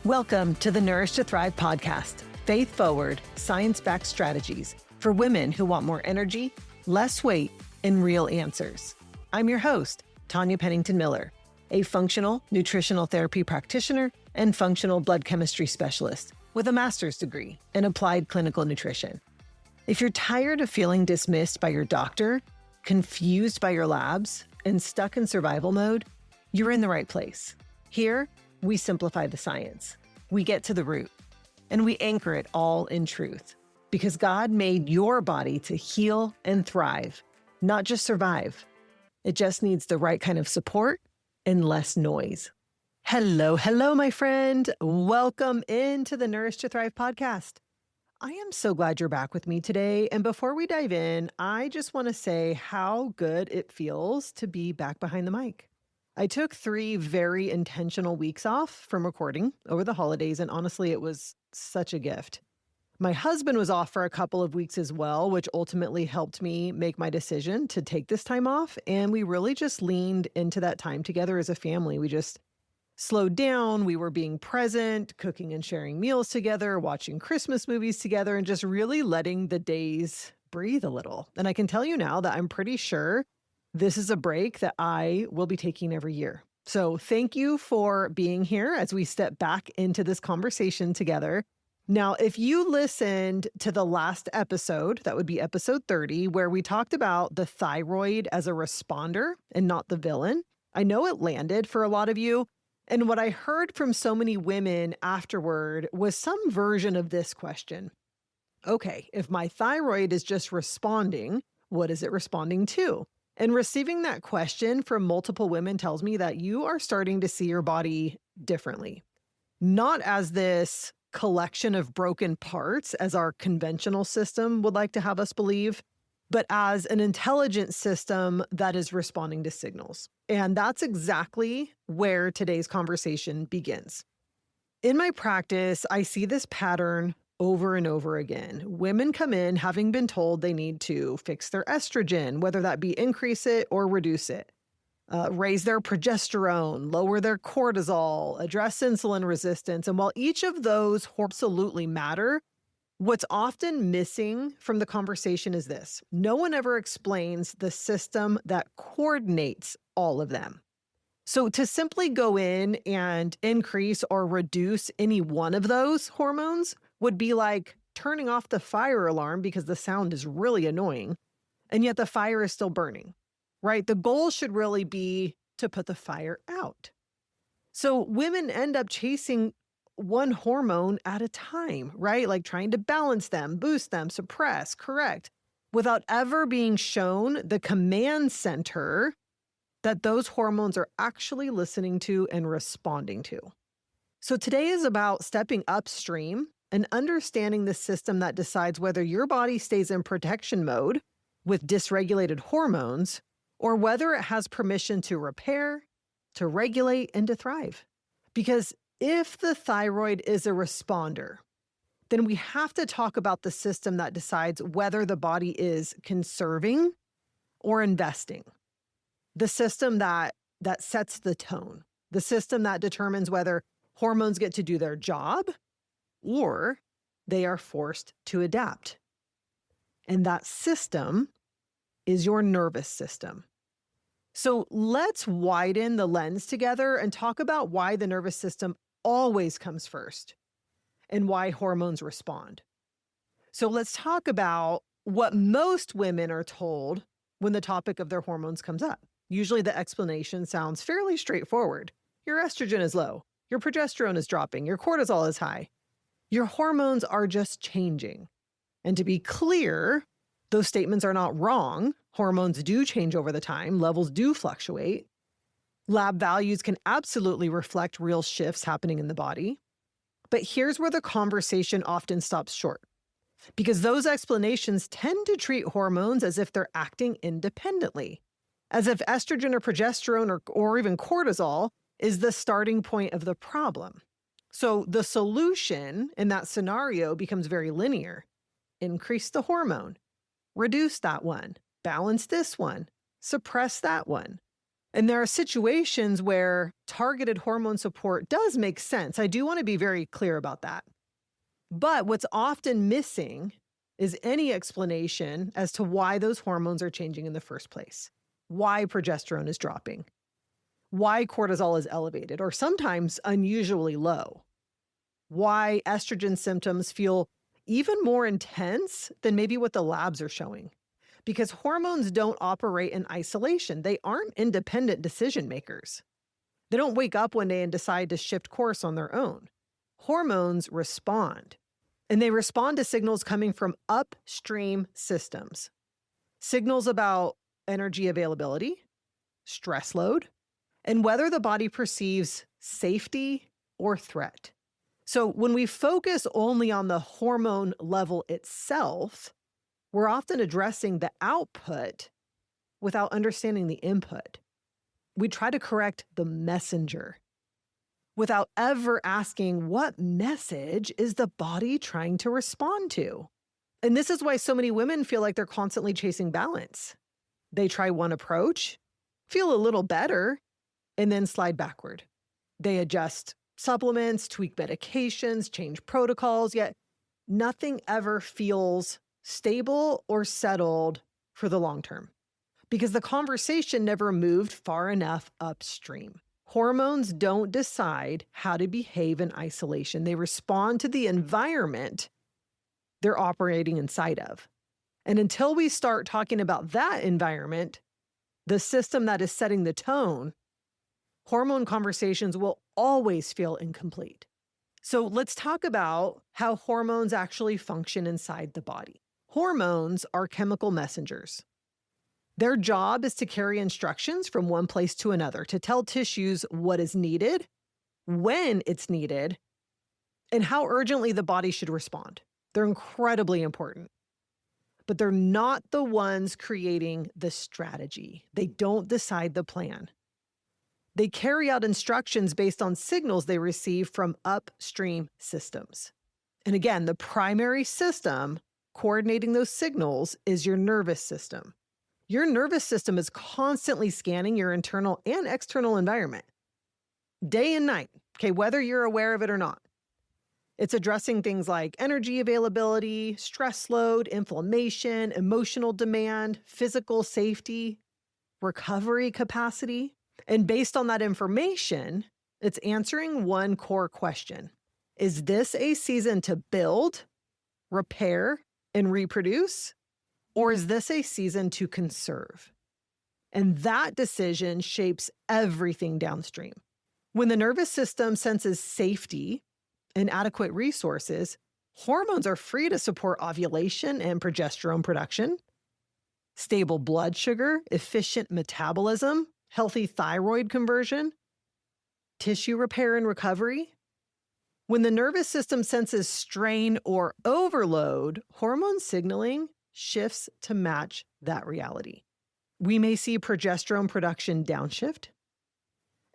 Welcome to the Nourish to Thrive podcast, faith-forward, science-backed strategies for women who want more energy, less weight, and real answers. I'm your host, Tanya Pennington-Miller, a functional nutritional therapy practitioner and functional blood chemistry specialist with a master's degree in applied clinical nutrition. If you're tired of feeling dismissed by your doctor, confused by your labs, and stuck in survival mode, you're in the right place. Here, we simplify the science. We get to the root, and we anchor it all in truth. Because God made your body to heal and thrive, not just survive. It just needs the right kind of support and less noise. Hello, my friend. Welcome into the Nourish to Thrive podcast. I am so glad you're back with me today. And before we dive in, I just want to say how good it feels to be back behind the mic. I took 3 very intentional weeks off from recording over the holidays, and honestly, it was such a gift. My husband was off for a couple of weeks as well, which ultimately helped me make my decision to take this time off, and we really just leaned into that time together as a family. We just slowed down. We were being present, cooking and sharing meals together, watching Christmas movies together, and just really letting the days breathe a little. And I can tell you now that I'm pretty sure this is a break that I will be taking every year. So thank you for being here as we step back into this conversation together. Now, if you listened to the last episode, that would be episode 30, where we talked about the thyroid as a responder and not the villain, I know it landed for a lot of you. And what I heard from so many women afterward was some version of this question. Okay, if my thyroid is just responding, what is it responding to? And receiving that question from multiple women tells me that you are starting to see your body differently. Not as this collection of broken parts, as our conventional system would like to have us believe, but as an intelligent system that is responding to signals. And that's exactly where today's conversation begins. In my practice, I see this pattern over and over again. Women come in having been told they need to fix their estrogen, whether that be increase it or reduce it, raise their progesterone, lower their cortisol, address insulin resistance. And while each of those absolutely matter, what's often missing from the conversation is this. No one ever explains the system that coordinates all of them. So to simply go in and increase or reduce any one of those hormones would be like turning off the fire alarm because the sound is really annoying, and yet the fire is still burning, right? The goal should really be to put the fire out. So women end up chasing one hormone at a time, right? Like trying to balance them, boost them, suppress, correct, without ever being shown the command center that those hormones are actually listening to and responding to. So today is about stepping upstream and understanding the system that decides whether your body stays in protection mode with dysregulated hormones or whether it has permission to repair, to regulate, and to thrive. Because if the thyroid is a responder, then we have to talk about the system that decides whether the body is conserving or investing. The system that sets the tone, the system that determines whether hormones get to do their job or they are forced to adapt. And that system is your nervous system. So let's widen the lens together and talk about why the nervous system always comes first and why hormones respond. So let's talk about what most women are told when the topic of their hormones comes up. Usually the explanation sounds fairly straightforward. Your estrogen is low, your progesterone is dropping, your cortisol is high. Your hormones are just changing. And to be clear, those statements are not wrong. Hormones do change over the time. Levels do fluctuate. Lab values can absolutely reflect real shifts happening in the body. But here's where the conversation often stops short. Because those explanations tend to treat hormones as if they're acting independently, as if estrogen or progesterone or even cortisol is the starting point of the problem. So the solution in that scenario becomes very linear. Increase the hormone, reduce that one, balance this one, suppress that one. And there are situations where targeted hormone support does make sense. I do want to be very clear about that. But what's often missing is any explanation as to why those hormones are changing in the first place, why progesterone is dropping, why cortisol is elevated or sometimes unusually low, why estrogen symptoms feel even more intense than maybe what the labs are showing. Because hormones don't operate in isolation. They aren't independent decision makers. They don't wake up one day and decide to shift course on their own. Hormones respond, and they respond to signals coming from upstream systems. Signals about energy availability, stress load, and whether the body perceives safety or threat. So when we focus only on the hormone level itself, we're often addressing the output without understanding the input. We try to correct the messenger without ever asking what message is the body trying to respond to. And this is why so many women feel like they're constantly chasing balance. They try one approach, feel a little better, and then slide backward. They adjust supplements, tweak medications, change protocols, yet nothing ever feels stable or settled for the long term because the conversation never moved far enough upstream. Hormones don't decide how to behave in isolation. They respond to the environment they're operating inside of. And until we start talking about that environment, the system that is setting the tone, hormone conversations will always feel incomplete. So let's talk about how hormones actually function inside the body. Hormones are chemical messengers. Their job is to carry instructions from one place to another, to tell tissues what is needed, when it's needed, and how urgently the body should respond. They're incredibly important. But they're not the ones creating the strategy. They don't decide the plan. They carry out instructions based on signals they receive from upstream systems. And again, the primary system coordinating those signals is your nervous system. Your nervous system is constantly scanning your internal and external environment, day and night, okay, whether you're aware of it or not. It's addressing things like energy availability, stress load, inflammation, emotional demand, physical safety, recovery capacity. And based on that information, it's answering one core question. Is this a season to build, repair, and reproduce? Or is this a season to conserve? And that decision shapes everything downstream. When the nervous system senses safety and adequate resources, hormones are free to support ovulation and progesterone production, stable blood sugar, efficient metabolism, healthy thyroid conversion, tissue repair and recovery. When the nervous system senses strain or overload, hormone signaling shifts to match that reality. We may see progesterone production downshift.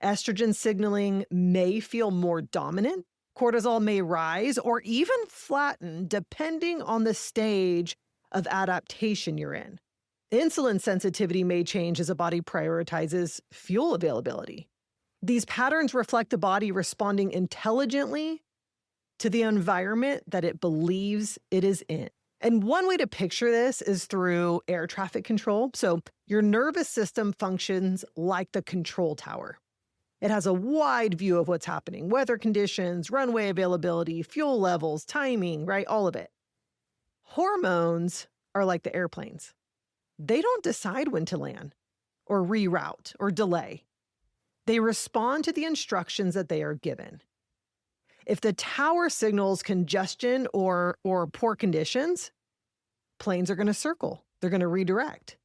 Estrogen signaling may feel more dominant. Cortisol may rise or even flatten depending on the stage of adaptation you're in. Insulin sensitivity may change as a body prioritizes fuel availability. These patterns reflect the body responding intelligently to the environment that it believes it is in. And one way to picture this is through air traffic control. So your nervous system functions like the control tower. It has a wide view of what's happening, weather conditions, runway availability, fuel levels, timing, right? All of it. Hormones are like the airplanes. They don't decide when to land or reroute or delay. They respond to the instructions that they are given. If the tower signals congestion or poor conditions, planes are going to circle. They're going to redirect.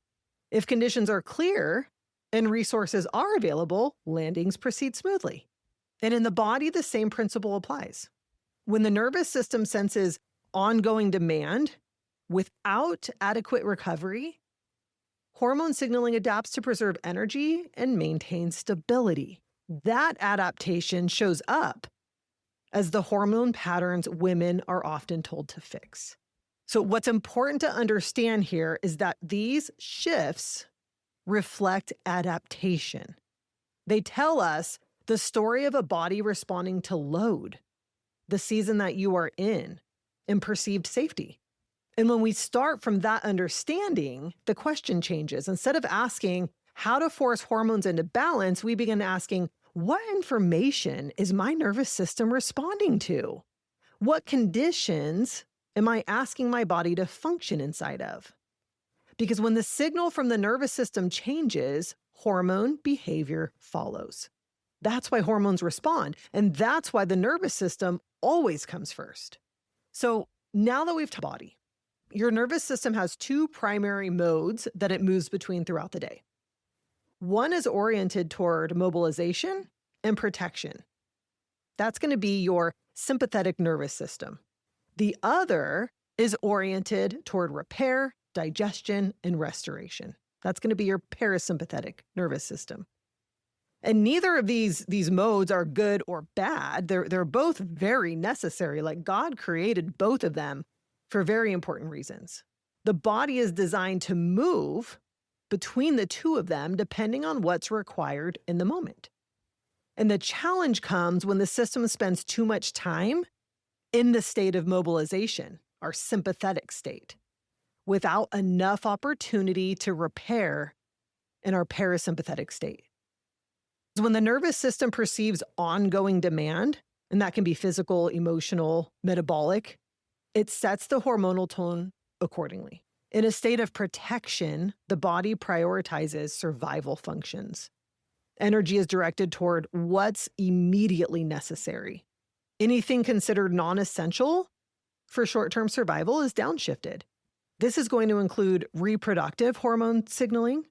If conditions are clear and resources are available, landings proceed smoothly. And in the body, the same principle applies. When the nervous system senses ongoing demand without adequate recovery, hormone signaling adapts to preserve energy and maintain stability. That adaptation shows up as the hormone patterns women are often told to fix. So what's important to understand here is that these shifts reflect adaptation. They tell us the story of a body responding to load, the season that you are in, and perceived safety. And when we start from that understanding, the question changes. Instead of asking how to force hormones into balance, we begin asking, what information is my nervous system responding to? What conditions am I asking my body to function inside of? Because when the signal from the nervous system changes, hormone behavior follows. That's why hormones respond. And that's why the nervous system always comes first. So now that we've talked about body, your nervous system has two primary modes that it moves between throughout the day. One is oriented toward mobilization and protection. That's going to be your sympathetic nervous system. The other is oriented toward repair, digestion, and restoration. That's going to be your parasympathetic nervous system. And neither of these modes are good or bad. They're both very necessary. Like God created both of them for very important reasons. The body is designed to move between the two of them depending on what's required in the moment. And the challenge comes when the system spends too much time in the state of mobilization, our sympathetic state, without enough opportunity to repair in our parasympathetic state. When the nervous system perceives ongoing demand, and that can be physical, emotional, metabolic, it sets the hormonal tone accordingly. In a state of protection, the body prioritizes survival functions. Energy is directed toward what's immediately necessary. Anything considered non-essential for short-term survival is downshifted. This is going to include reproductive hormone signaling,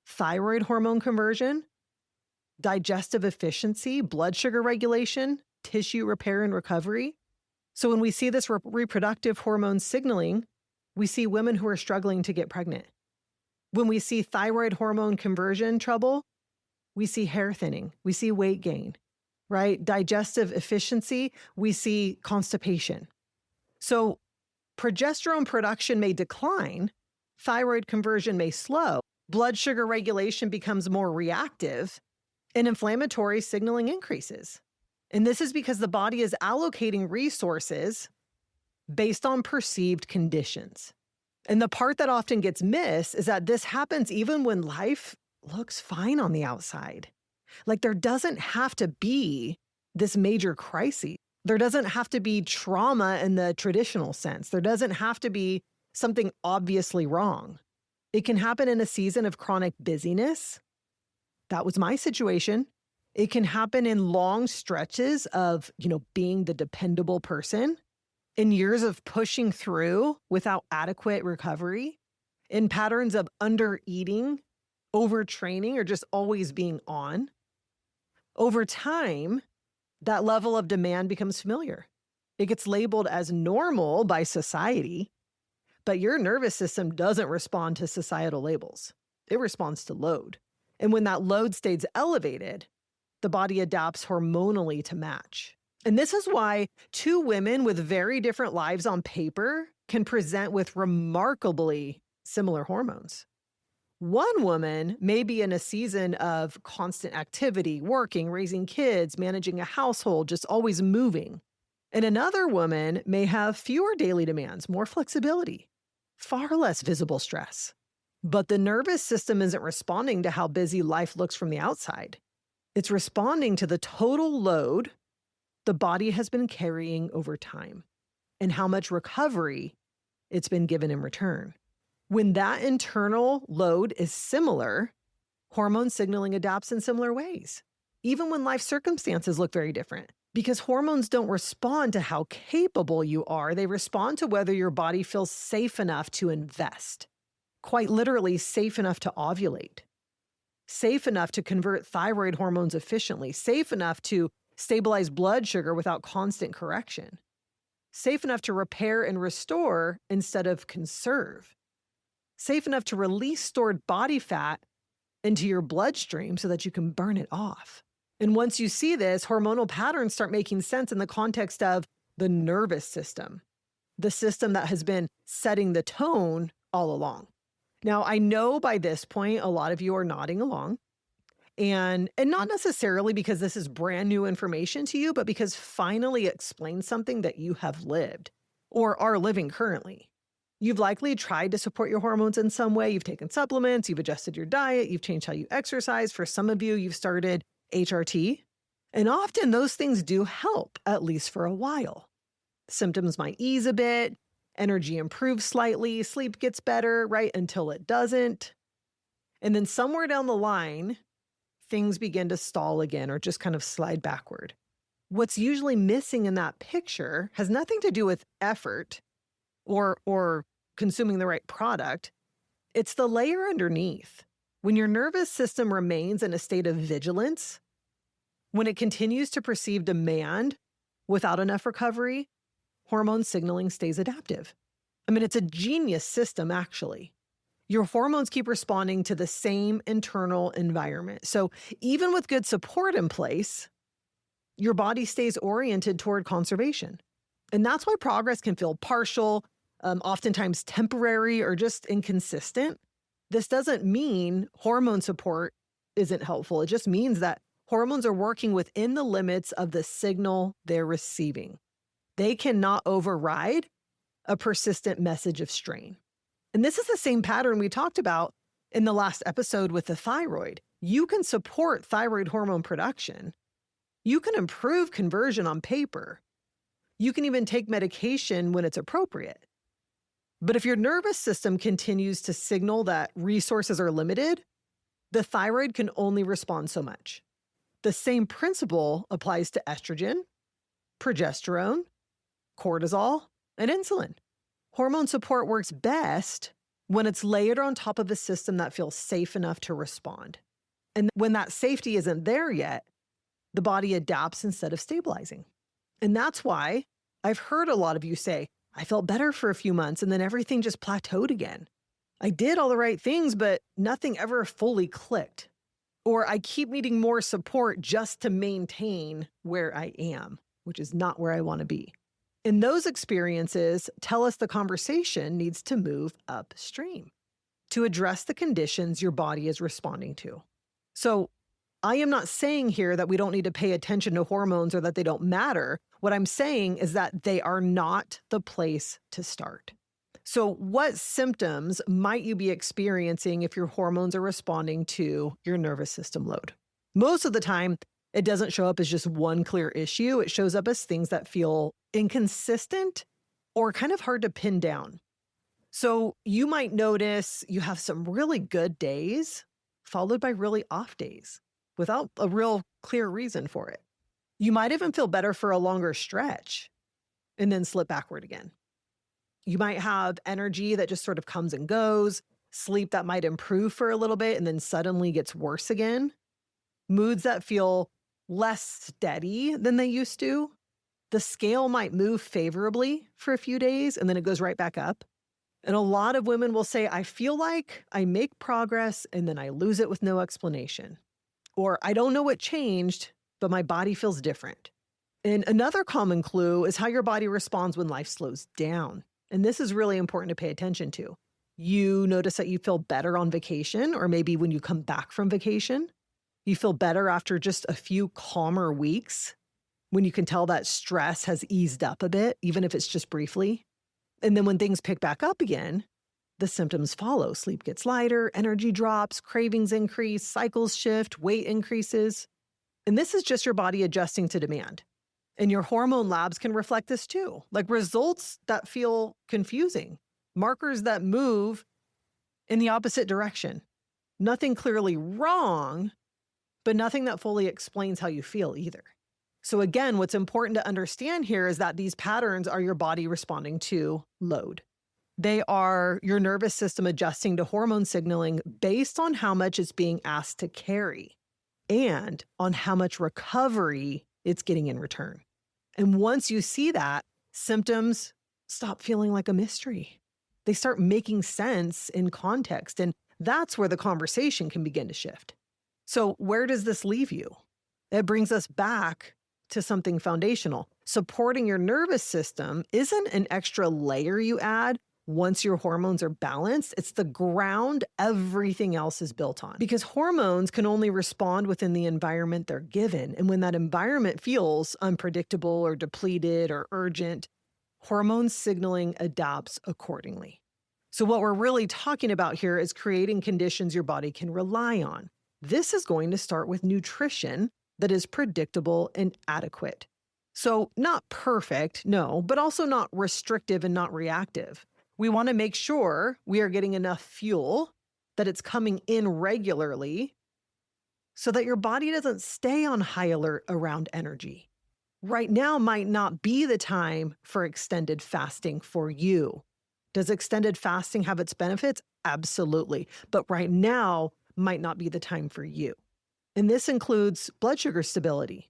thyroid hormone conversion, digestive efficiency, blood sugar regulation, tissue repair and recovery. So when we see this reproductive hormone signaling, we see women who are struggling to get pregnant. When we see thyroid hormone conversion trouble, we see hair thinning, we see weight gain, right? Digestive efficiency, we see constipation. So progesterone production may decline, thyroid conversion may slow, blood sugar regulation becomes more reactive, and inflammatory signaling increases. And this is because the body is allocating resources based on perceived conditions. And the part that often gets missed is that this happens even when life looks fine on the outside. Like there doesn't have to be this major crisis. There doesn't have to be trauma in the traditional sense. There doesn't have to be something obviously wrong. It can happen in a season of chronic busyness. That was my situation. It can happen in long stretches of, being the dependable person, in years of pushing through without adequate recovery, in patterns of under-eating, overtraining, or just always being on. Over time, that level of demand becomes familiar. It gets labeled as normal by society, but your nervous system doesn't respond to societal labels. It responds to load. And when that load stays elevated, the body adapts hormonally to match. And this is why two women with very different lives on paper can present with remarkably similar hormones. One woman may be in a season of constant activity, working, raising kids, managing a household, just always moving. And another woman may have fewer daily demands, more flexibility, far less visible stress. But the nervous system isn't responding to how busy life looks from the outside. It's responding to the total load the body has been carrying over time and how much recovery it's been given in return. When that internal load is similar, hormone signaling adapts in similar ways, even when life circumstances look very different. Because hormones don't respond to how capable you are. They respond to whether your body feels safe enough to invest. Quite literally, safe enough to ovulate, safe enough to convert thyroid hormones efficiently, safe enough to stabilize blood sugar without constant correction, safe enough to repair and restore instead of conserve, safe enough to release stored body fat into your bloodstream so that you can burn it off. And once you see this, hormonal patterns start making sense in the context of the nervous system, the system that has been setting the tone all along. Now, I know by this point, a lot of you are nodding along, And not necessarily because this is brand new information to you, but because finally it explains something that you have lived or are living currently. You've likely tried to support your hormones in some way. You've taken supplements, you've adjusted your diet, you've changed how you exercise. For some of you, you've started HRT. And often those things do help, at least for a while. Symptoms might ease a bit, energy improves slightly, sleep gets better, right? Until it doesn't. And then somewhere down the line, things begin to stall again or just kind of slide backward. What's usually missing in that picture has nothing to do with effort or consuming the right product. It's the layer underneath. When your nervous system remains in a state of vigilance, when it continues to perceive demand without enough recovery, hormone signaling stays adaptive. I mean, it's a genius system, actually. Your hormones keep responding to the same internal environment. So even with good support in place, your body stays oriented toward conservation. And that's why progress can feel partial, oftentimes temporary, or just inconsistent. This doesn't mean hormone support isn't helpful. It just means that hormones are working within the limits of the signal they're receiving. They cannot override a persistent message of strain. And this is the same pattern we talked about in the last episode with the thyroid. You can support thyroid hormone production. You can improve conversion on paper. You can even take medication when it's appropriate. But if your nervous system continues to signal that resources are limited, the thyroid can only respond so much. The same principle applies to estrogen, progesterone, cortisol, and insulin. Hormone support works best when it's layered on top of a system that feels safe enough to respond. And when that safety isn't there yet, the body adapts instead of stabilizing. And that's why I've heard a lot of you say, I felt better for a few months and then everything just plateaued again. I did all the right things, but nothing ever fully clicked. Or I keep needing more support just to maintain where I am, which is not where I want to be. And those experiences tell us the conversation needs to move upstream to address the conditions your body is responding to. So I am not saying here that we don't need to pay attention to hormones or that they don't matter. What I'm saying is that they are not the place to start. So what symptoms might you be experiencing if your hormones are responding to your nervous system load? Most of the time, it doesn't show up as just one clear issue. It shows up as things that feel inconsistent or kind of hard to pin down. So you might notice you have some really good days followed by really off days without a real clear reason for it. You might even feel better for a longer stretch and then slip backward again. You might have energy that just sort of comes and goes, sleep that might improve for a little bit and then suddenly gets worse again, moods that feel less steady than they used to. The scale might move favorably for a few days and then it goes right back up. And a lot of women will say, I feel like I make progress and then I lose it with no explanation. Or I don't know what changed, but my body feels different. And another common clue is how your body responds when life slows down. And this is really important to pay attention to. You notice that you feel better on vacation, or maybe when you come back from vacation. You feel better after just a few calmer weeks, when you can tell that stress has eased up a bit, even if it's just briefly. And then when things pick back up again, the symptoms follow. Sleep gets lighter, energy drops, cravings increase, cycles shift, weight increases. And this is just your body adjusting to demand. And your hormone labs can reflect this too, like results that feel confusing, markers that move in the opposite direction. Nothing clearly wrong, but nothing that fully explains how you feel either. So again, what's important to understand here is that these patterns are your body responding to load. They are your nervous system adjusting to hormone signaling based on how much it's being asked to carry and on how much recovery it's getting in return. And once you see that, symptoms stop feeling like a mystery. They start making sense in context, and that's where the conversation can begin to shift. So where does this leave you? It brings us back to something foundational. Supporting your nervous system isn't an extra layer you add once your hormones are balanced, it's the ground everything else is built on. Because hormones can only respond within the environment they're given. And when that environment feels unpredictable or depleted or urgent, hormone signaling adapts accordingly. So what we're really talking about here is creating conditions your body can rely on. This is going to start with nutrition that is predictable and adequate. So not perfect, no, but also not restrictive and not reactive. We want to make sure we are getting enough fuel, that it's coming in regularly, so that your body doesn't stay on high alert around energy. Right now might not be the time for extended fasting for you. Does extended fasting have its benefits? Absolutely. But right now might not be the time for you. And this includes blood sugar stability.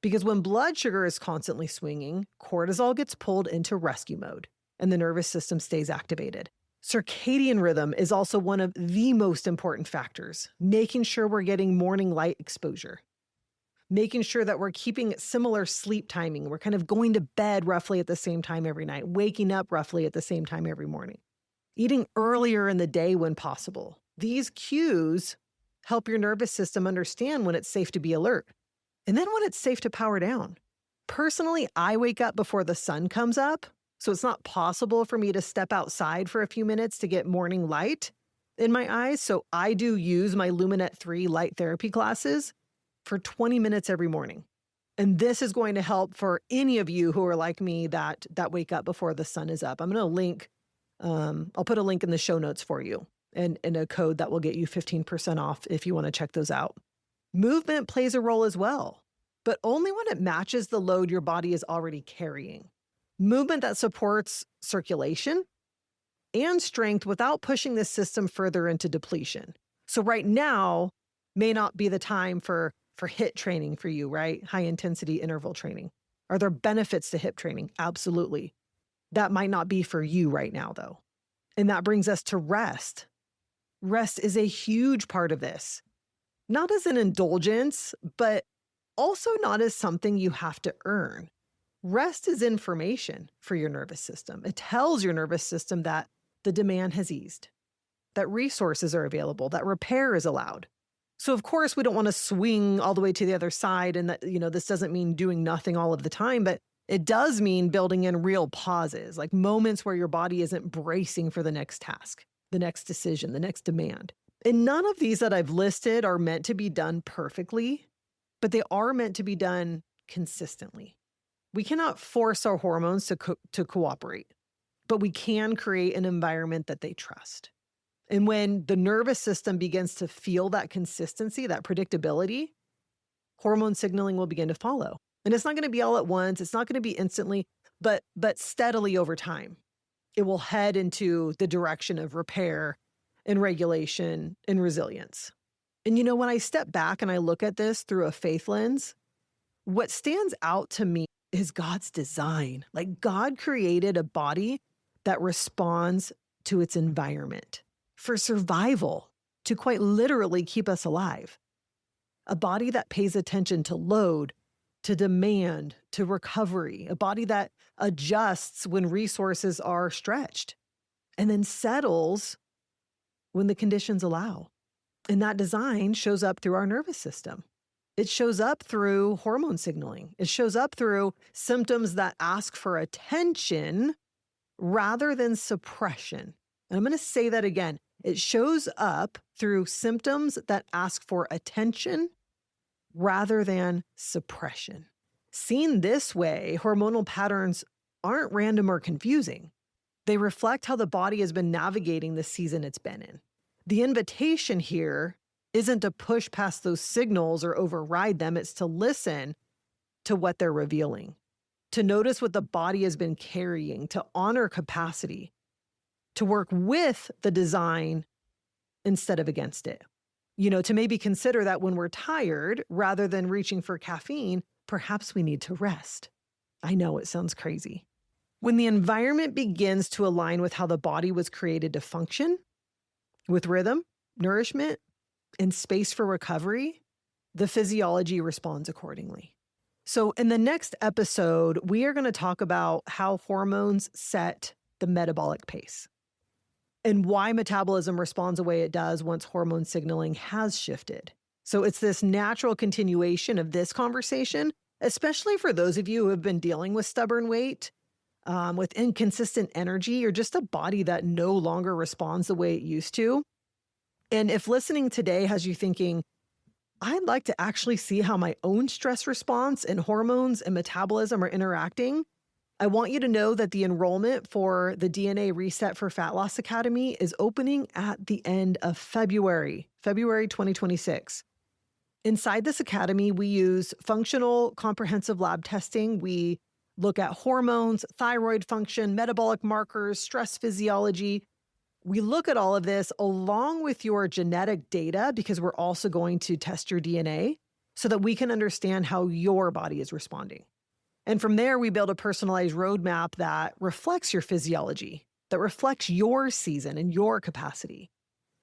Because when blood sugar is constantly swinging, cortisol gets pulled into rescue mode and the nervous system stays activated. Circadian rhythm is also one of the most important factors, making sure we're getting morning light exposure, making sure that we're keeping similar sleep timing. We're kind of going to bed roughly at the same time every night, waking up roughly at the same time every morning, eating earlier in the day when possible. These cues help your nervous system understand when it's safe to be alert and then when it's safe to power down. Personally, I wake up before the sun comes up, so it's not possible for me to step outside for a few minutes to get morning light in my eyes. So I do use my Luminet 3 light therapy classes for 20 minutes every morning. And this is going to help for any of you who are like me that wake up before the sun is up. I'm going to link, I'll put a link in the show notes for you and a code that will get you 15% off if you want to check those out. Movement plays a role as well, but only when it matches the load your body is already carrying. Movement that supports circulation and strength without pushing the system further into depletion. So right now may not be the time for HIIT training for you, right? High intensity interval training. Are there benefits to HIIT training? Absolutely. That might not be for you right now though. And that brings us to rest. Rest is a huge part of this. Not as an indulgence, but also not as something you have to earn. Rest is information for your nervous system. It tells your nervous system that the demand has eased, that resources are available, that repair is allowed. So of course, we don't want to swing all the way to the other side. And that, this doesn't mean doing nothing all of the time, but it does mean building in real pauses, like moments where your body isn't bracing for the next task, the next decision, the next demand. And none of these that I've listed are meant to be done perfectly, but they are meant to be done consistently. We cannot force our hormones to cooperate, but we can create an environment that they trust. And when the nervous system begins to feel that consistency, that predictability, hormone signaling will begin to follow. And it's not going to be all at once. It's not going to be instantly, but steadily over time. It will head into the direction of repair and regulation and resilience. And when I step back and I look at this through a faith lens, what stands out to me is God's design. Like God created a body that responds to its environment for survival, to quite literally keep us alive. A body that pays attention to load, to demand, to recovery, a body that adjusts when resources are stretched and then settles when the conditions allow. And that design shows up through our nervous system. It shows up through hormone signaling. It shows up through symptoms that ask for attention rather than suppression. And I'm going to say that again. It shows up through symptoms that ask for attention rather than suppression. Seen this way, hormonal patterns aren't random or confusing. They reflect how the body has been navigating the season it's been in. The invitation here isn't to push past those signals or override them. It's to listen to what they're revealing, to notice what the body has been carrying, to honor capacity, to work with the design instead of against it. To maybe consider that when we're tired, rather than reaching for caffeine, perhaps we need to rest. I know it sounds crazy. When the environment begins to align with how the body was created to function, with rhythm, nourishment, and space for recovery, the physiology responds accordingly. So in the next episode, we are going to talk about how hormones set the metabolic pace, and why metabolism responds the way it does once hormone signaling has shifted. So it's this natural continuation of this conversation, especially for those of you who have been dealing with stubborn weight, with inconsistent energy, or just a body that no longer responds the way it used to. And if listening today has you thinking, I'd like to actually see how my own stress response and hormones and metabolism are interacting, I want you to know that the enrollment for the DNA Reset for Fat Loss Academy is opening at the end of February 2026. Inside this academy, we use functional comprehensive lab testing. We look at hormones, thyroid function, metabolic markers, stress physiology. We look at all of this along with your genetic data, because we're also going to test your DNA so that we can understand how your body is responding. And from there, we build a personalized roadmap that reflects your physiology, that reflects your season and your capacity,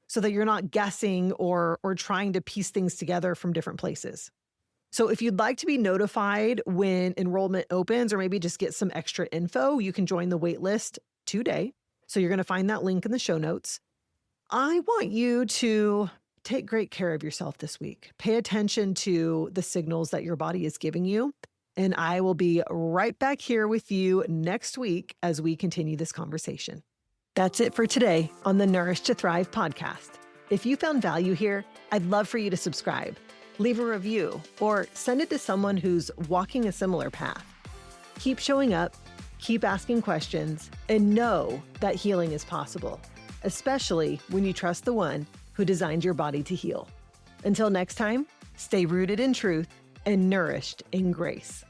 so that you're not guessing or trying to piece things together from different places. So if you'd like to be notified when enrollment opens, or maybe just get some extra info, you can join the wait list today. So you're going to find that link in the show notes. I want you to take great care of yourself this week. Pay attention to the signals that your body is giving you. And I will be right back here with you next week as we continue this conversation. That's it for today on the Nourish to Thrive podcast. If you found value here, I'd love for you to subscribe, leave a review, or send it to someone who's walking a similar path. Keep showing up, keep asking questions, and know that healing is possible, especially when you trust the one who designed your body to heal. Until next time, stay rooted in truth and nourished in grace.